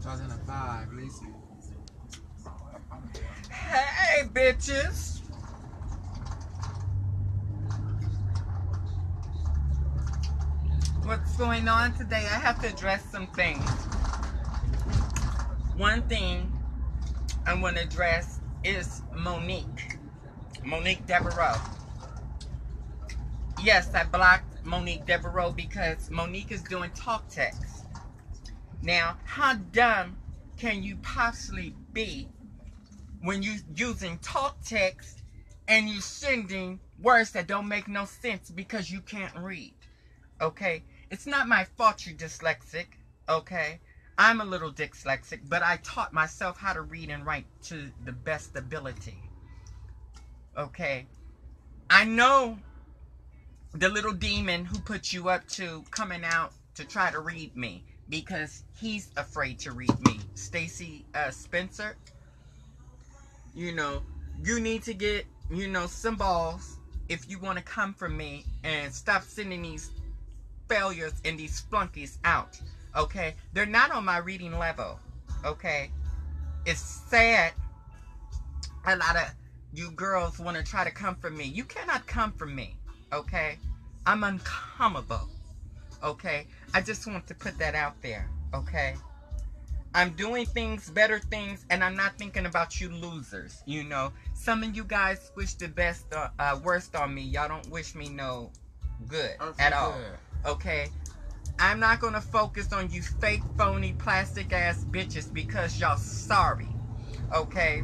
2005, Lacey. Hey, bitches. What's going on today? I have to address some things. One thing I want to address is Monique Devereaux. Yes, I blocked Monique Devereaux because Monique is doing talk text. Now, how dumb can you possibly be when you using talk text and you sending words that don't make no sense because you can't read? Okay? It's not my fault you're dyslexic. Okay? I'm a little dyslexic, but I taught myself how to read and write to the best ability. Okay? I know the little demon who put you up to coming out to try to read me because he's afraid to read me. Stacy Spencer, you know, you need to get, some balls if you want to come from me and stop sending these failures and these flunkies out. Okay? They're not on my reading level. Okay? It's sad a lot of you girls want to try to come from me. You cannot come from me. Okay? I'm uncomable. Okay? I just want to put that out there. Okay? I'm doing things, better things, and I'm not thinking about you losers. Some of you guys wish the best, worst on me. Y'all don't wish me no good at all. Okay? I'm not going to focus on you fake, phony, plastic ass bitches because y'all sorry. Okay?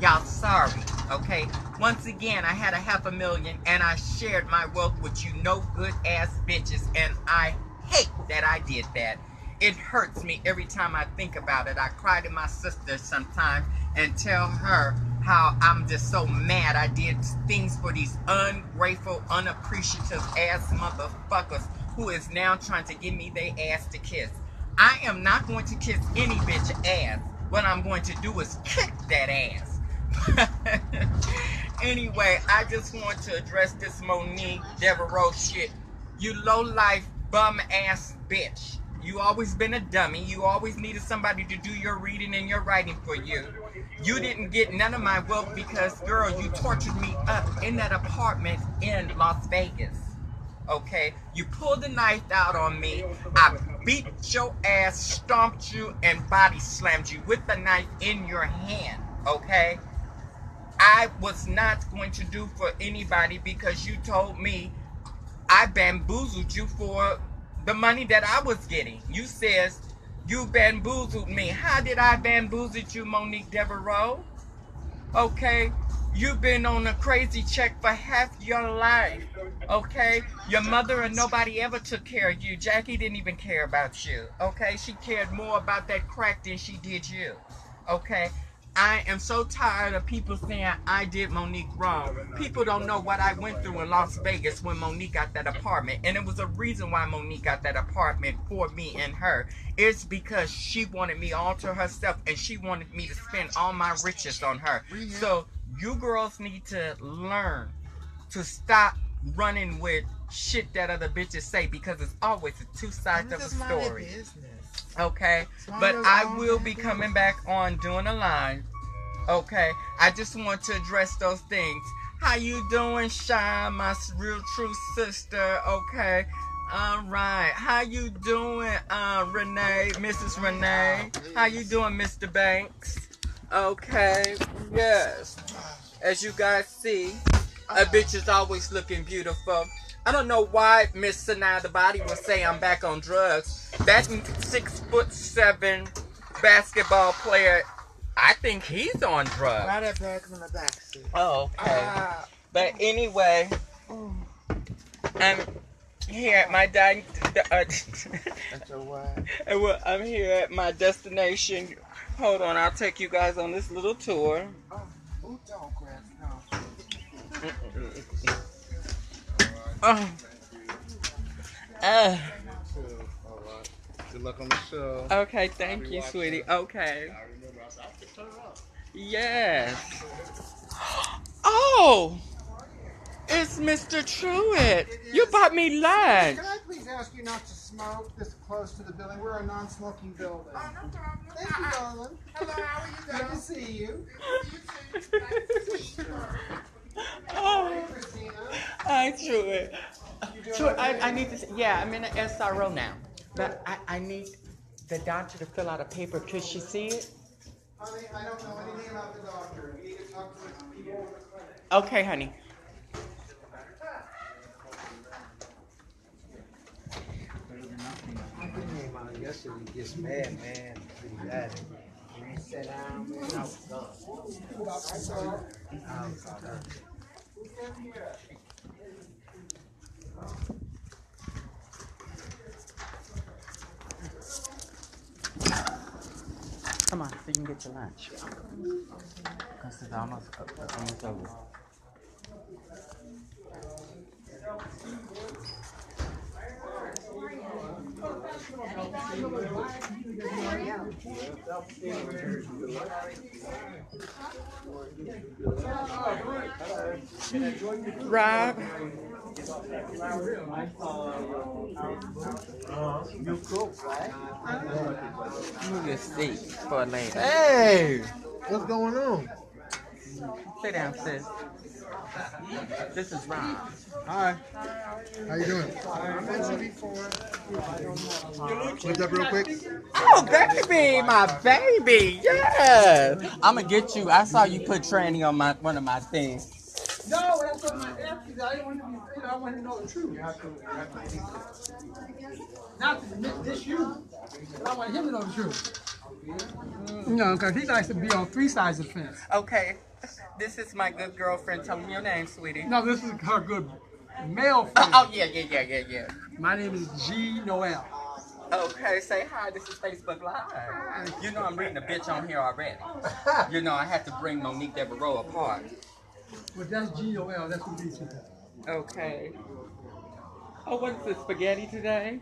Y'all sorry. Okay? Once again, I had $500,000 and I shared my wealth with you no good ass bitches, and I hate that I did that. It hurts me every time I think about it. I cry to my sister sometimes and tell her how I'm just so mad I did things for these ungrateful, unappreciative ass motherfuckers who is now trying to give me their ass to kiss. I am not going to kiss any bitch ass. What I'm going to do is kick that ass. Anyway, I just want to address this Monique Devereaux shit. You low-life, bum-ass bitch. You always been a dummy. You always needed somebody to do your reading and your writing for you. You didn't get none of my wealth because, girl, you tortured me up in that apartment in Las Vegas. Okay? You pulled the knife out on me. I beat your ass, stomped you, and body slammed you with the knife in your hand. Okay? I was not going to do for anybody because you told me I bamboozled you for the money that I was getting. You says you bamboozled me. How did I bamboozle you, Monique Devereaux? Okay? You've been on a crazy check for half your life. Okay? Your mother and nobody ever took care of you. Jackie didn't even care about you. Okay? She cared more about that crack than she did you. Okay? I am so tired of people saying I did Monique wrong. People don't know what I went through in Las Vegas when Monique got that apartment. And it was a reason why Monique got that apartment for me and her. It's because she wanted me all to herself and she wanted me to spend all my riches on her. So you girls need to learn to stop running with shit that other bitches say because it's always the two sides of a story. Okay, but I will be coming back on doing a live. Okay, I just want to address those things. How you doing, Shy, my real true sister? Okay, all right. How you doing, Renee, Mrs. Renee? How you doing, Mr. Banks? Okay, yes. As you guys see, a bitch is always looking beautiful. I don't know why Miss Sanaa the Body will say I'm back on drugs. That 6'7" basketball player, I think he's on drugs. Why that bag's in the backseat? Oh, okay. But anyway, I'm here at my I'm here at my destination. Hold on, I'll take you guys on this little tour. Oh, don't grab no. Oh. Good luck on the show. Okay, thank you, sweetie. Okay. Yes. Oh! It's Mr. Truitt. You bought me lunch. Can I please ask you not to smoke this close to the building? We're a non-smoking building. Oh, no problem. Thank you, darling. Hello, how are you Good to doing? see you. You too. Nice to see you. Oh, Christina. hi, Truitt. You doing Truitt, okay? I need to. Yeah, I'm in an SRO now, but I need the doctor to fill out a paper. Could she see it? Honey, I don't know anything about the doctor. You need to talk to the people in the clinic. Okay, honey. I guess he gets mad, man. Pretty bad. When he sat down, man, I was done. I was done. Come on, so you can get your lunch. Because it's almost over. Rob. You cook, right? Move your seat for a lady. Hey! What's going on? Sit down, sis. This is Rob. Hi. How you doing? I met you before. What's up real quick? Oh, baby, my baby, yes. I'm gonna get you. I saw you put tranny on one of my things. No, that's what my nephew. I didn't want to be, I wanted to know the truth. Not to diss you, but I want him to know the truth. No, because he likes to be on three sides of the fence. Okay, this is my good girlfriend. Tell me your name, sweetie. No, this is her good male friend. Oh, yeah. My name is G. Noel. Okay, say hi. This is Facebook Live. You know I'm reading a bitch on here already. You know I had to bring Monique Devereaux apart. But that's G. Noel. That's what he said. Okay. Oh, what is this, spaghetti today?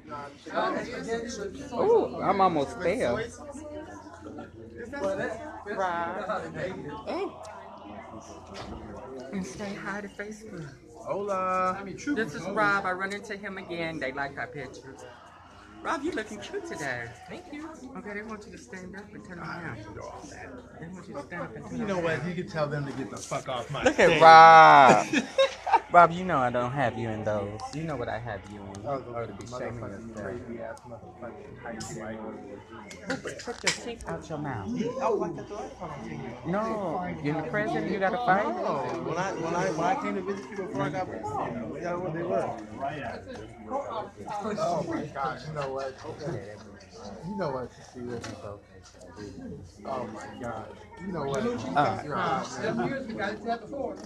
Oh, I'm almost there. Right. Oh. And say hi to Facebook. Hola. This is Rob. I run into him again. They like our pictures. Rob, you looking cute today. Thank you. Okay, they want you to stand up and turn around. They want you to stand up and turn You know around. what? You can tell them to get the fuck off my Look stage. at Rob. Rob, you know I don't have you in those. You know what I have you in. You ought to be shaming yourself. Crazy ass motherfucking hype white. Took your teeth out your mouth. Oh, like the light on. No, you're in the prison. You got to fight. Oh, when I came to visit you before I got pregnant, you know what they were. Oh my gosh, you know what? You know what? See this? Oh my god. You know what? You're hot, man. 7 years, we got it that before.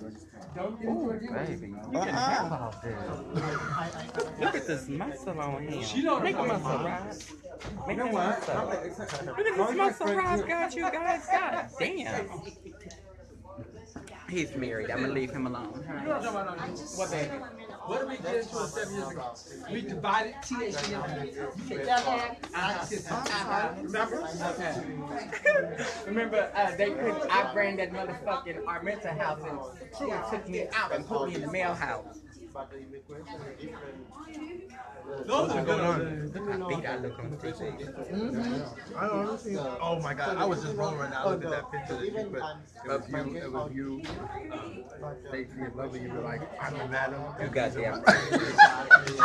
Don't get into it again. Baby, you can have all this. Look at this muscle on him. Make a muscle, Rob. Make a muscle. Look at this muscle Rob got you guys. God damn. He's married. I'm gonna leave him alone. What, baby? What did we get into 7 years ago? We divided THC into you take that one, I take that one. Remember? Okay. Remember, I ran that motherfucking Armenta house and Truitt took me out and put me in the mail house. Those are good ones. I beat I look on TV. I don't see. Oh my god, I was just rolling right now. I looked at that picture that you put. It was you, Stacey and Lovely. You were like, I'm a madam. You got damn.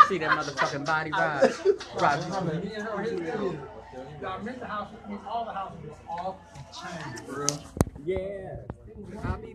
See that motherfucking body, Rob? Rob, Me and her, his two. I rent the house, all the houses, all changed. yeah. I'll be